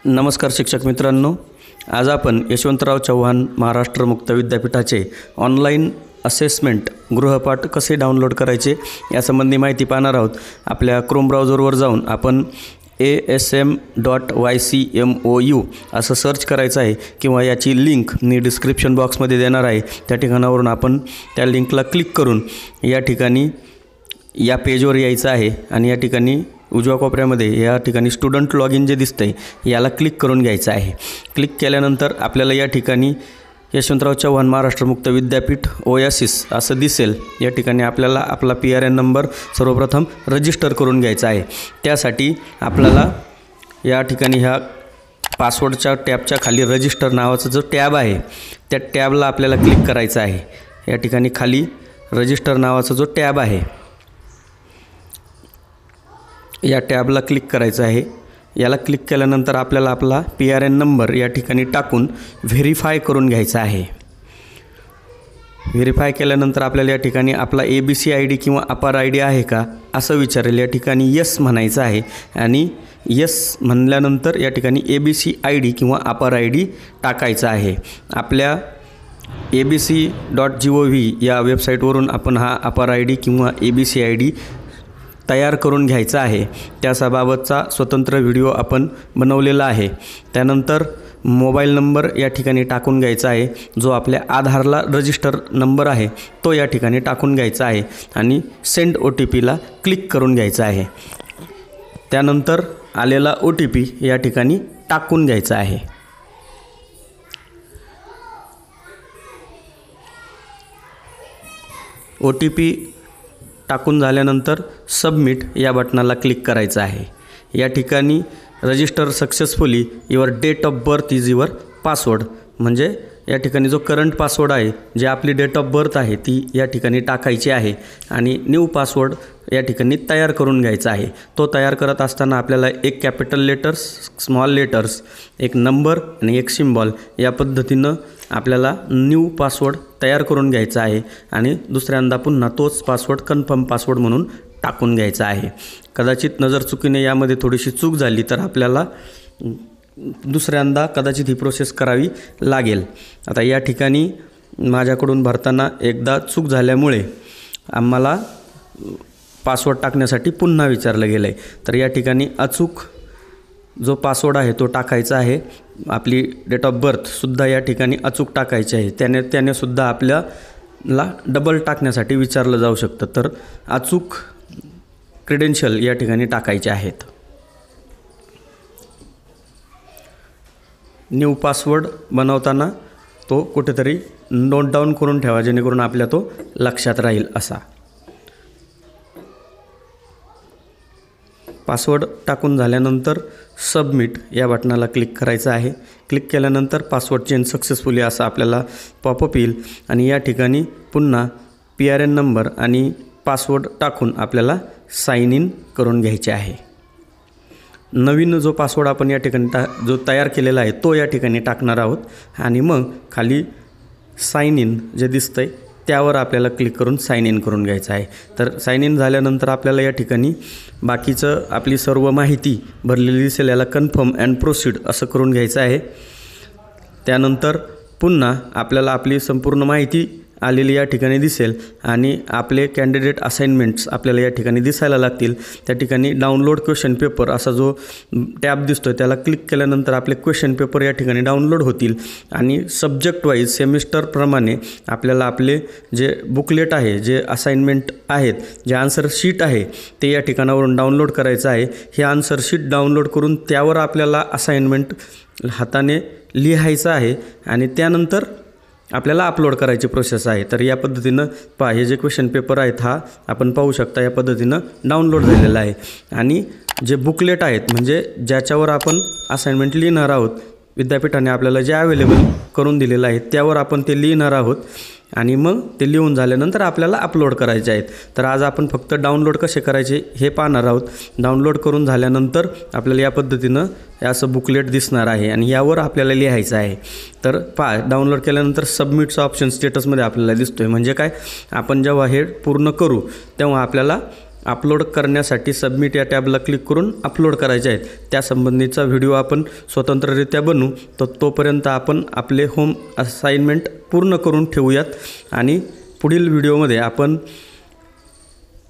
नमस्कार शिक्षक मित्रांनो, आज आपण यशवंतराव चव्हाण महाराष्ट्र मुक्त विद्यापीठाचे ऑनलाईन असेसमेंट गृहपाठ कसे डाउनलोड करायचे यासंबंधी माहिती पाहणार आहोत। आपल्या क्रोम ब्राउझरवर जाऊन आपण asm.ycmou असं सर्च करायचं आहे किंवा याची लिंक मी डिस्क्रिप्शन बॉक्समध्ये देणार आहे। त्या ठिकाणावरून आपण त्या लिंकला क्लिक करून या ठिकाणी या पेजवर यायचं आहे आणि या ठिकाणी उजव्या कोपऱ्यामध्ये या ठिकाणी स्टुडंट लॉग इन जे दिसतंय याला क्लिक करून घ्यायचं आहे। क्लिक केल्यानंतर आपल्याला या ठिकाणी यशवंतराव चव्हाण महाराष्ट्र मुक्त विद्यापीठ ओएसिस असं दिसेल। या ठिकाणी आपल्याला आपला PRN नंबर सर्वप्रथम रजिस्टर करून घ्यायचा आहे। त्यासाठी आपल्याला या ठिकाणी ह्या पासवर्डच्या टॅबच्या खाली रजिस्टर नावाचा जो टॅब आहे त्या टॅबला आपल्याला क्लिक करायचं आहे। या ठिकाणी खाली रजिस्टर नावाचा जो टॅब आहे या टॅबला क्लिक करायचं आहे। याला क्लिक केल्यानंतर आपल्याला आपला PRN नंबर या ठिकाणी टाकून व्हेरीफाय करून घ्यायचा आहे। व्हेरीफाय केल्यानंतर आपल्याला या ठिकाणी आपला ABC ID किंवा अपार ID आहे का असं विचारेल। या ठिकाणी यस म्हणायचं आहे आणि यस म्हणल्यानंतर या ठिकाणी ABC ID किंवा अपार ID टाकायचा आहे। आपल्या abc.gov या वेबसाईटवरून आपण हा अपार ID किंवा ABC ID तयार करून घ्यायचा आहे। त्याबाबतचा स्वतंत्र व्हिडिओ आपण बनवलेला आहे। त्यानंतर मोबाईल नंबर या ठिकाणी टाकून घ्यायचा आहे, जो आपल्या आधारला रजिस्टर नंबर आहे तो या ठिकाणी टाकून घ्यायचा आहे आणि सेंड OTPला क्लिक करून घ्यायचा आहे। त्यानंतर आलेला OTP या ठिकाणी टाकून घ्यायचा आहे। OTP टाकून झाल्यानंतर सबमिट या बटनाला क्लिक करायचं आहे। या ठिकाणी register successfully your date of birth is your password, म्हणजे या ठिकाणी जो करंट पासवर्ड आहे, जे आपली डेट ऑफ बर्थ आहे ती या ठिकाणी टाकायची आहे आणि न्यू पासवर्ड या ठिकाणी तयार करून घ्यायचा आहे। तो तयार करत असताना आपल्याला एक कॅपिटल लेटर्स, स्मॉल लेटर्स, एक नंबर आणि एक सिम्बॉल या पद्धतीनं आपल्याला न्यू पासवर्ड तयार करून घ्यायचा आहे आणि दुसऱ्यांदा पुन्हा तोच पासवर्ड कन्फर्म पासवर्ड म्हणून टाकून घ्यायचा आहे। कदाचित नजर चुकीने यामध्ये थोडीशी चूक झाली तर आपल्याला दुसऱ्यांदा कदाचित ही प्रोसेस करावी लागेल। आता या ठिकाणी माझ्याकडून भरताना एकदा चूक झाल्यामुळे आम्हाला पासवर्ड टाकण्यासाठी पुन्हा विचारलं गेलं आहे। तर या ठिकाणी अचूक जो पासवर्ड आहे तो टाकायचा आहे। आपली डेट ऑफ बर्थसुद्धा या ठिकाणी अचूक टाकायची आहे। त्याने सुद्धा आपल्याला डबल टाकण्यासाठी विचारलं जाऊ शकतं। तर अचूक क्रेडेन्शियल या ठिकाणी टाकायचे आहेत। न्यू पासवर्ड बनवताना तो कुठेतरी नोट डाऊन करून ठेवा, जेणेकरून आपल्या तो लक्षात राहील असा। पासवर्ड टाकून झाल्यानंतर सबमिट या बटनाला क्लिक करायचं आहे। क्लिक केल्यानंतर पासवर्ड चेंज सक्सेसफुली असं आपल्याला पॉपअप येईल आणि या ठिकाणी पुन्हा PRN नंबर आणि पासवर्ड टाकून आपल्याला साइन इन करून घ्यायचे आहे। नवीन जो पासवर्ड आपण या ठिकाणी जो तयार केलेला आहे तो या ठिकाणी टाकणार आहोत आणि मग खाली साइन इन जे दिसतंय त्यावर आपल्याला क्लिक करून साइन इन करून घ्यायचं आहे। तर साइन इन झाल्यानंतर आपल्याला या ठिकाणी बाकीचं आपली सर्व माहिती भरलेली दिसेल, याला कन्फर्म अँड प्रोसीड असं करून घ्यायचं आहे। त्यानंतर पुन्हा आपल्याला आपली संपूर्ण माहिती आलेली या ठिकाणी दिसेल आणि आपले कॅन्डिडेट असाइनमेंट्स आपल्याला या ठिकाणी दिसायला लागतील। त्या ठिकाणी डाउनलोड क्वेश्चन पेपर असा जो टॅब दिसतोय त्याला क्लिक केल्यानंतर आपले क्वेश्चन पेपर या ठिकाणी डाउनलोड होतील आणि सब्जेक्ट वाईज सेमिस्टरप्रमाणे आपल्याला आपले जे बुकलेट आहे, जे असाइनमेंट आहेत, जे आन्सर शीट आहे ते या ठिकाणावरून डाउनलोड करायचं आहे। हे आन्सर शीट डाउनलोड करून त्यावर आपल्याला असाइनमेंट हाताने लिहायचं आहे आणि त्यानंतर आपल्याला अपलोड करायची प्रोसेस आहे। तर या पद्धतीनं हे जे क्वेश्चन पेपर आहेत हा आपण पाहू शकता या पद्धतीनं डाउनलोड झालेला आहे आणि जे बुकलेट आहेत म्हणजे ज्याच्यावर आपण असाइनमेंट लिहिणार आहोत, विद्यापीठाने आपल्याला जे अवेलेबल करून दिलेलं आहे त्यावर आपण ते लिहिणार आहोत आणि मग ते लिहून झाल्यानंतर आपल्याला अपलोड करायचे आहेत। तर आज आपण फक्त डाउनलोड कसे करायचे हे पाहणार आहोत। डाउनलोड करून झाल्यानंतर आपल्याला या पद्धतीनं असं बुकलेट दिसणार आहे आणि यावर आपल्याला लिहायचं आहे। तर डाउनलोड केल्यानंतर सबमिटचा ऑप्शन स्टेटसमध्ये आपल्याला दिसतोय, म्हणजे काय, आपण जेव्हा हे पूर्ण करू तेव्हा आपल्याला अपलोड करण्यासाठी सबमिट या टॅबला क्लिक करून अपलोड करायचे आहेत. त्यासंबंधीचा व्हिडिओ आपण स्वतंत्ररित्या बनवू. तोपर्यंत आपण आपले होम असाइनमेंट पूर्ण करून ठेवूयात आणि पुढील व्हिडिओमध्ये आपण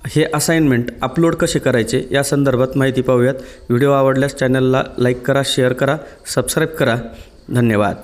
हे असाइनमेंट अपलोड कसे करायचे या संदर्भात माहिती पाहूयात. व्हिडिओ आवडल्यास चॅनलला लाईक करा, शेअर करा, सबस्क्राईब करा. धन्यवाद.